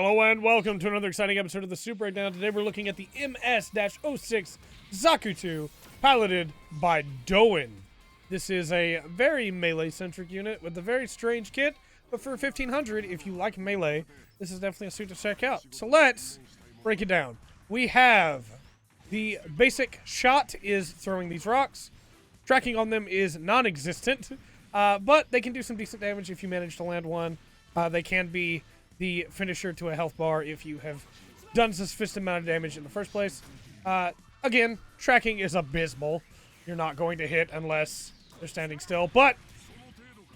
Hello and welcome to another exciting episode of the Super Breakdown. Today we're looking at the MS-06 Zaku 2, piloted by Doan. This is a very melee-centric unit with a very strange kit, but for 1500, if you like melee, this is definitely a suit to check out. So let's break it down. We have the basic shot is throwing these rocks. Tracking on them is non-existent, but they can do some decent damage if you manage to land one. They can be the finisher to a health bar if you have done a sufficient amount of damage in the first place. Again, tracking is abysmal. You're not going to hit unless they're standing still, but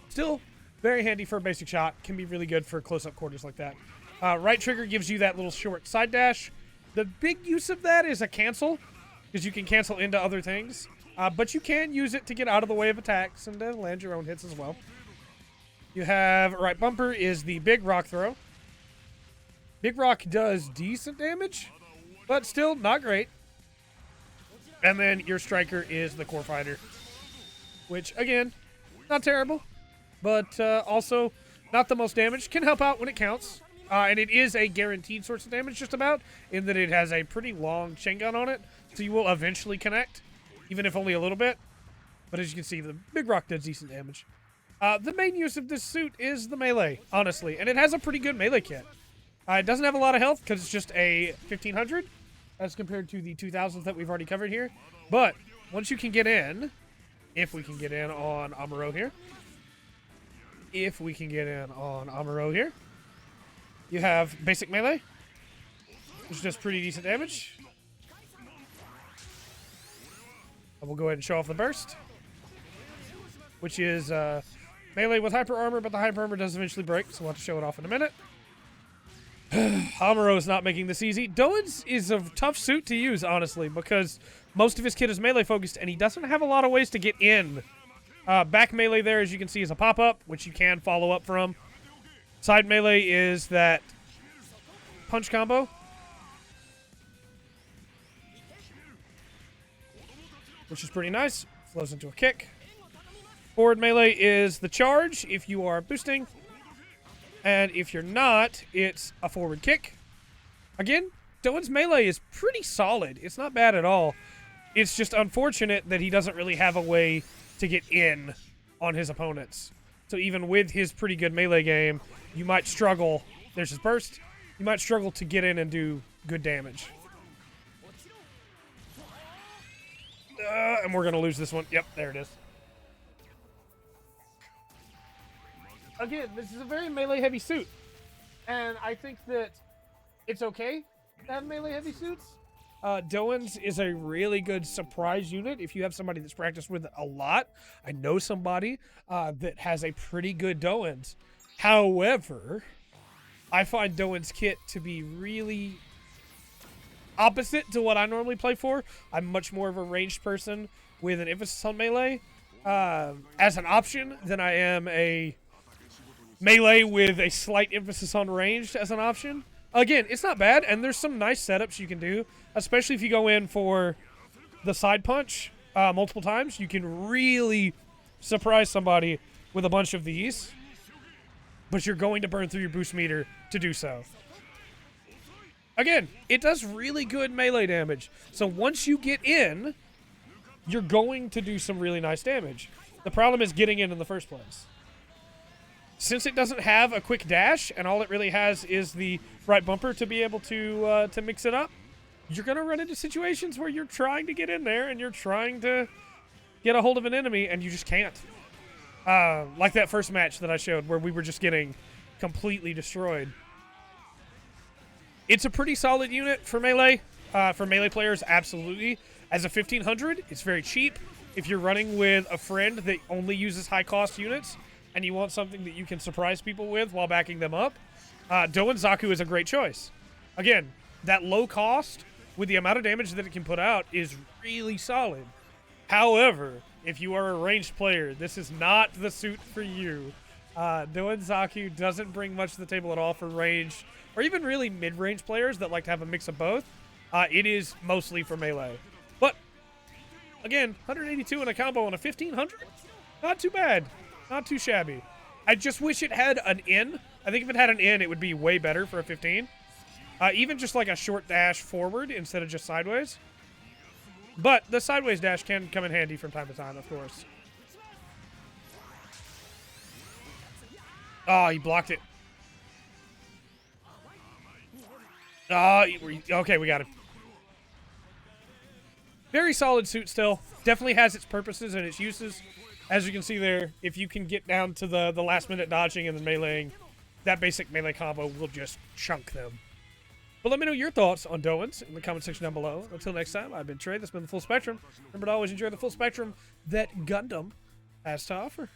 still very handy for a basic shot. Can be really good for close-up quarters like that. Right trigger gives you that little short side dash. The big use of that is a cancel, because you can cancel into other things. But you can use it to get out of the way of attacks and to land your own hits as well. You have right bumper is the big rock throw. Big rock does decent damage, but still not great. And then your striker is the core fighter, which again, not terrible, but also not the most damage. Can help out when it counts. And it is a guaranteed source of damage just about, in that it has a pretty long chain gun on it, so you will eventually connect, even if only a little bit. But as you can see, the big rock does decent damage. The main use of this suit is the melee, honestly, and it has a pretty good melee kit. It doesn't have a lot of health because it's just a 1500 as compared to the 2000s that we've already covered here. But once you can get in, if we can get in on Amuro here, you have basic melee, which does pretty decent damage. And we'll go ahead and show off the burst, which is melee with hyper armor, but the hyper armor does eventually break, so we'll have to show it off in a minute. Amuro is not making this easy. Doan's is a tough suit to use, honestly, because most of his kit is melee focused, and he doesn't have a lot of ways to get in. Back melee there, as you can see, is a pop-up, which you can follow up from. Side melee is that punch combo, which is pretty nice. Flows into a kick. Forward melee is the charge if you are boosting. And if you're not, it's a forward kick. Again, Doan's melee is pretty solid. It's not bad at all. It's just unfortunate that he doesn't really have a way to get in on his opponents. So even with his pretty good melee game, you might struggle. There's his burst. You might struggle to get in and do good damage. And we're going to lose this one. Yep, there it is. Again, this is a very melee-heavy suit, and I think that it's okay to have melee-heavy suits. Doan's is a really good surprise unit if you have somebody that's practiced with it a lot. I know somebody that has a pretty good Doan's. However, I find Doan's kit to be really opposite to what I normally play for. I'm much more of a ranged person with an emphasis on melee as an option than I am a melee with a slight emphasis on ranged as an option. Again, it's not bad, and there's some nice setups you can do, especially if you go in for the side punch multiple times. You can really surprise somebody with a bunch of these, but you're going to burn through your boost meter to do so. Again, it does really good melee damage, so once you get in, you're going to do some really nice damage. The problem is getting in the first place. Since it doesn't have a quick dash, and all it really has is the right bumper to be able to mix it up, you're going to run into situations where you're trying to get in there, and you're trying to get a hold of an enemy, and you just can't. Like that first match that I showed, where we were just getting completely destroyed. It's a pretty solid unit for melee. For melee players, absolutely. As a 1500, it's very cheap. If you're running with a friend that only uses high-cost units, and you want something that you can surprise people with while backing them up, Doan Zaku is a great choice. Again, that low cost with the amount of damage that it can put out is really solid. However, if you are a ranged player, this is not the suit for you. Doan Zaku doesn't bring much to the table at all for range, or even really mid-range players that like to have a mix of both. It is mostly for melee. But, again, 182 in a combo on a 1500? Not too bad. Not too shabby. I just wish it had an in I think if it had an in, it would be way better for a 15. Even just like a short dash forward instead of just sideways. But the sideways dash can come in handy from time to time, of course. Oh, he blocked it. Oh, okay, we got it. Very solid suit still. Definitely has its purposes and its uses. As you can see there, if you can get down to the last minute dodging and then meleeing, that basic melee combo will just chunk them. But let me know your thoughts on Doan's in the comment section down below. Until next time, I've been Trey. That's been the Full Spectrum. Remember to always enjoy the full spectrum that Gundam has to offer.